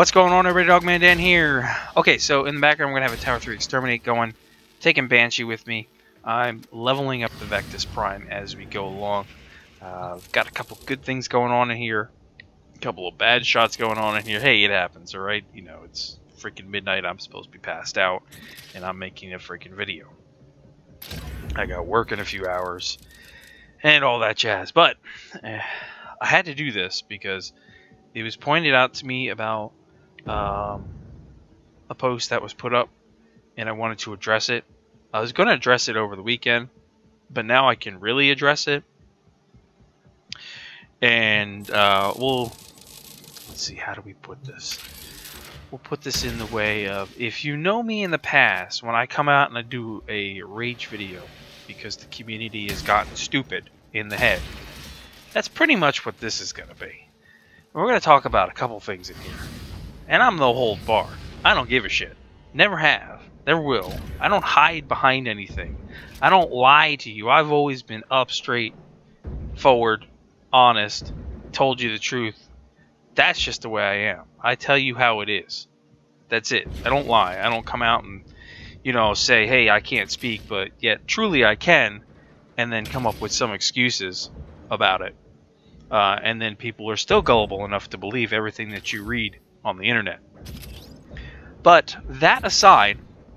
What's going on, everybody? Dogman Dan here. Okay, so in the background, we're going to have a Tower 3 Exterminate going. Taking Banshee with me. I'm leveling up the Vectis Prime as we go along. Got a couple good things going on in here. A couple of bad shots going on in here. Hey, it happens, alright? You know, it's freaking midnight. I'm supposed to be passed out. And I'm making a freaking video. I got work in a few hours. And all that jazz. But I had to do this because it was pointed out to me about a post that was put up, and I wanted to address it. I was going to address it over the weekend, but now I can really address it. And let's see, how do we put this? We'll put this in the way of, if you know me in the past, when I come out and I do a rage video because the community has gotten stupid in the head, that's pretty much what this is going to be. We're going to talk about a couple things in here. And I'm no hold bar. I don't give a shit. Never have. Never will. I don't hide behind anything. I don't lie to you. I've always been up, straight, forward, honest, told you the truth. That's just the way I am. I tell you how it is. That's it. I don't lie. I don't come out and, you know, say, hey, I can't speak, but yet truly I can, and then come up with some excuses about it. And then people are still gullible enough to believe everything that you read on the internet. But that aside,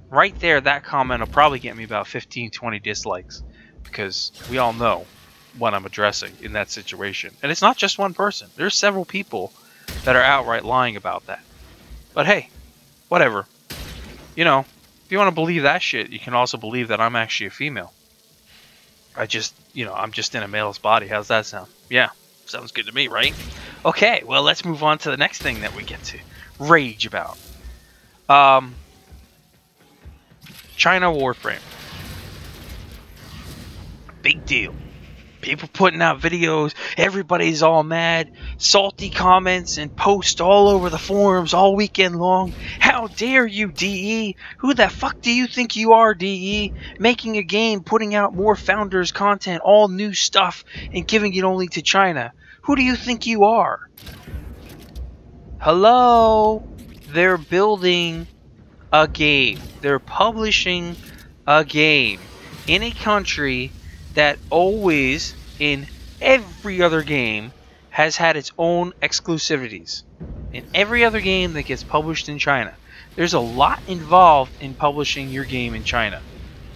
right there, that comment will probably get me about 15-20 dislikes, because we all know what I'm addressing in that situation. And it's not just one person. There's several people that are outright lying about that. But hey, whatever. You know, if you want to believe that shit, you can also believe that I'm actually a female. I'm just in a male's body. How's that sound? Yeah. Sounds good to me, right? Okay, well, let's move on to the next thing that we get to rage about. China Warframe. Big deal. People putting out videos. Everybody's all mad. Salty comments and posts all over the forums all weekend long. How dare you, DE? Who the fuck do you think you are, DE? Making a game, putting out more Founders content, all new stuff, and giving it only to China. Who do you think you are? Hello? They're building a game. They're publishing a game in a country that always, in every other game, has had its own exclusivities. In every other game that gets published in China, there's a lot involved in publishing your game in China.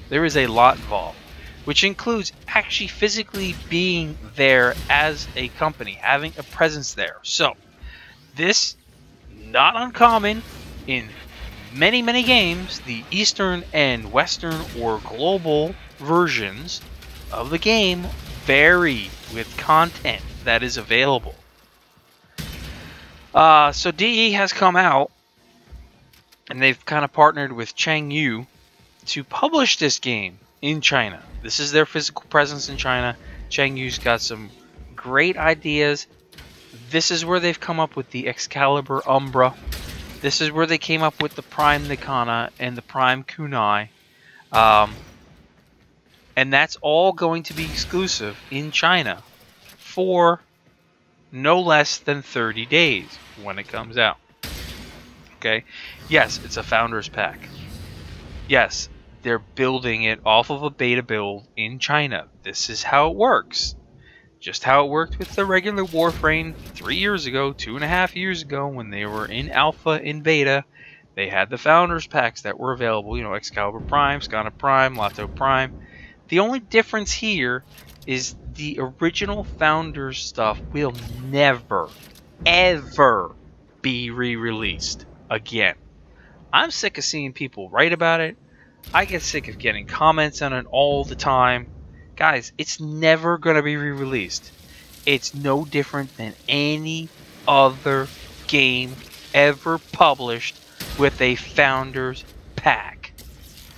There is a lot involved, which includes actually physically being there as a company, having a presence there. So, this, not uncommon in many, many games, the Eastern and Western or global versions of the game vary with content that is available. So DE has come out, and they've kind of partnered with Chengyu to publish this game in China. This is their physical presence in China. Chengyu's got some great ideas. This is where they've come up with the Excalibur Umbra. This is where they came up with the Prime Nikana and the Prime Kunai. And that's all going to be exclusive in China for no less than 30 days when it comes out. Okay? Yes, it's a Founders Pack. Yes, they're building it off of a beta build in China. This is how it works. Just how it worked with the regular Warframe 3 years ago, 2.5 years ago, when they were in alpha, in beta. They had the Founders Packs that were available. You know, Excalibur Prime, Skana Prime, Lotto Prime. The only difference here is the original Founders stuff will never, ever be re-released again. I'm sick of seeing people write about it. I get sick of getting comments on it all the time. Guys, it's never going to be re-released. It's no different than any other game ever published with a Founders Pack.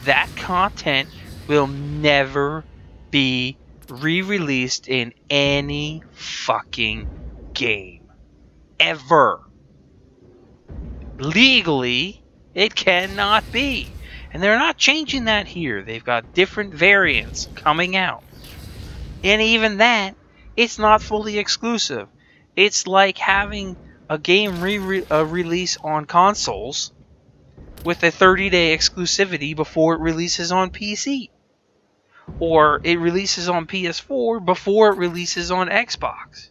That content will never be re-released in any fucking game. Ever. Legally, it cannot be. And they're not changing that here. They've got different variants coming out. And even that, it's not fully exclusive. It's like having a game release on consoles with a 30-day exclusivity before it releases on PC. Or it releases on PS4 before it releases on Xbox.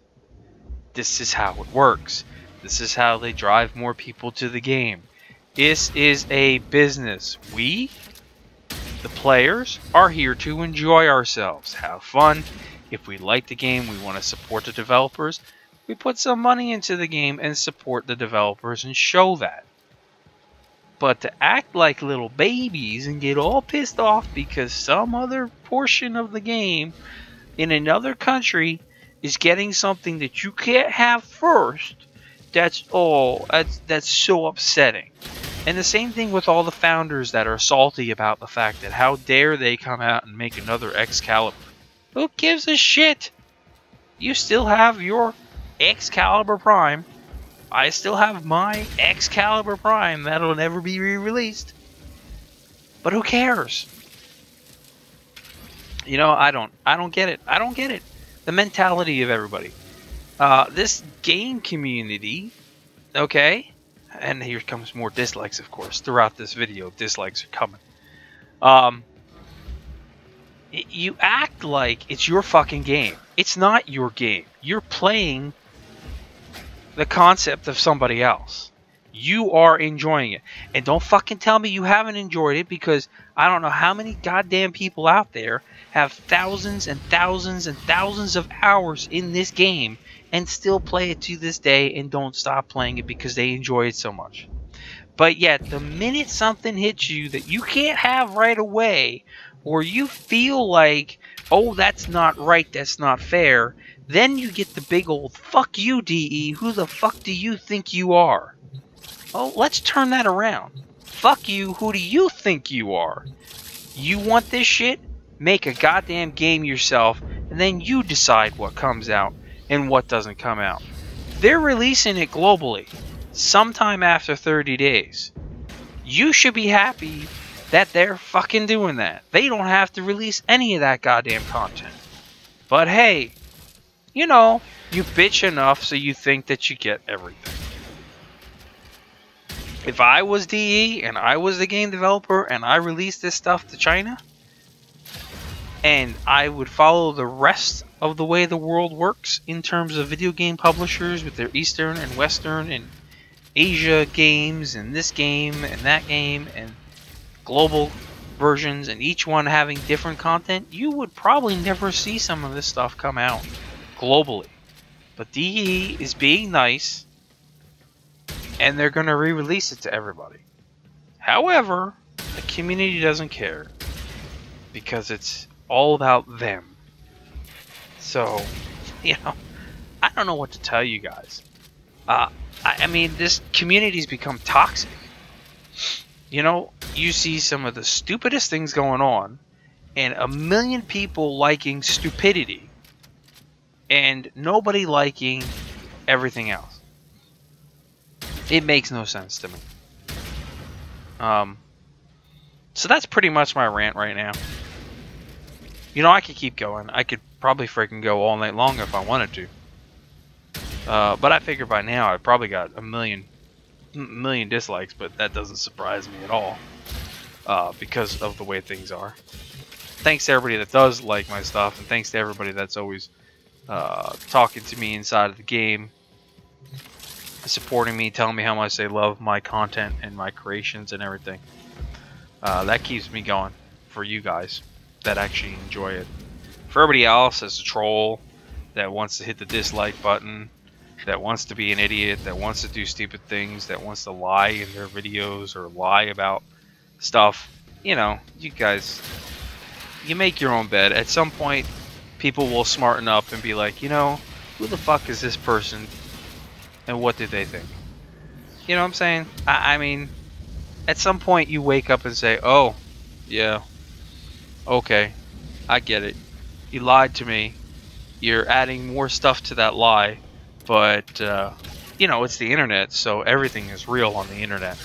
This is how it works. This is how they drive more people to the game. This is a business. We, the players, are here to enjoy ourselves, have fun. If we like the game, we want to support the developers. We put some money into the game and support the developers and show that. But to act like little babies and get all pissed off because some other portion of the game in another country is getting something that you can't have first, that's so upsetting. And the same thing with all the founders that are salty about the fact that how dare they come out and make another Excalibur. Who gives a shit? You still have your Excalibur Prime. I still have my Excalibur Prime that'll never be re-released. But who cares? You know, I don't get it. I don't get it. The mentality of everybody. This game community, okay? And here comes more dislikes, of course. Throughout this video, dislikes are coming. You act like it's your fucking game. It's not your game. You're playing the concept of somebody else. You are enjoying it. And don't fucking tell me you haven't enjoyed it, because I don't know how many goddamn people out there have thousands and thousands and thousands of hours in this game and still play it to this day and don't stop playing it because they enjoy it so much. But yet, the minute something hits you that you can't have right away, or you feel like, oh, that's not right, that's not fair, then you get the big old, fuck you, DE, who the fuck do you think you are? Oh, let's turn that around. Fuck you, who do you think you are? You want this shit? Make a goddamn game yourself, and then you decide what comes out and what doesn't come out. They're releasing it globally, sometime after 30 days. You should be happy that they're fucking doing that. They don't have to release any of that goddamn content. But hey, you know, you bitch enough so you think that you get everything. If I was DE and I was the game developer and I released this stuff to China, and I would follow the rest of the way the world works in terms of video game publishers with their Eastern and Western and Asia games and this game and that game and global versions, and each one having different content, you would probably never see some of this stuff come out globally. But DE is being nice, and they're going to re-release it to everybody. However, the community doesn't care, because it's all about them. So, you know, I don't know what to tell you guys. I mean, this community's become toxic. You know, you see some of the stupidest things going on, and a million people liking stupidity, and nobody liking everything else. It makes no sense to me. So that's pretty much my rant right now. You know, I could keep going. I could probably freaking go all night long if I wanted to. But I figure by now I've probably got a million dislikes, but that doesn't surprise me at all, because of the way things are. Thanks to everybody that does like my stuff, and thanks to everybody that's always talking to me inside of the game, supporting me, telling me how much they love my content and my creations and everything. That keeps me going for you guys that actually enjoy it. For everybody else that's a troll, that wants to hit the dislike button, that wants to be an idiot, that wants to do stupid things, that wants to lie in their videos or lie about stuff, you know, you guys, you make your own bed. At some point, people will smarten up and be like, you know, who the fuck is this person and what did they think? You know what I'm saying? I mean, at some point you wake up and say, oh, yeah, okay, I get it. You lied to me. You're adding more stuff to that lie. But, you know, it's the internet, so everything is real on the internet.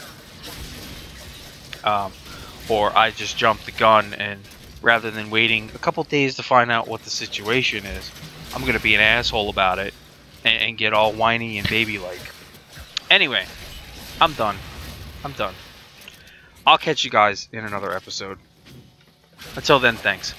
Or I just jumped the gun, and rather than waiting a couple days to find out what the situation is, I'm going to be an asshole about it and get all whiny and baby-like. Anyway, I'm done. I'm done. I'll catch you guys in another episode. Until then, thanks.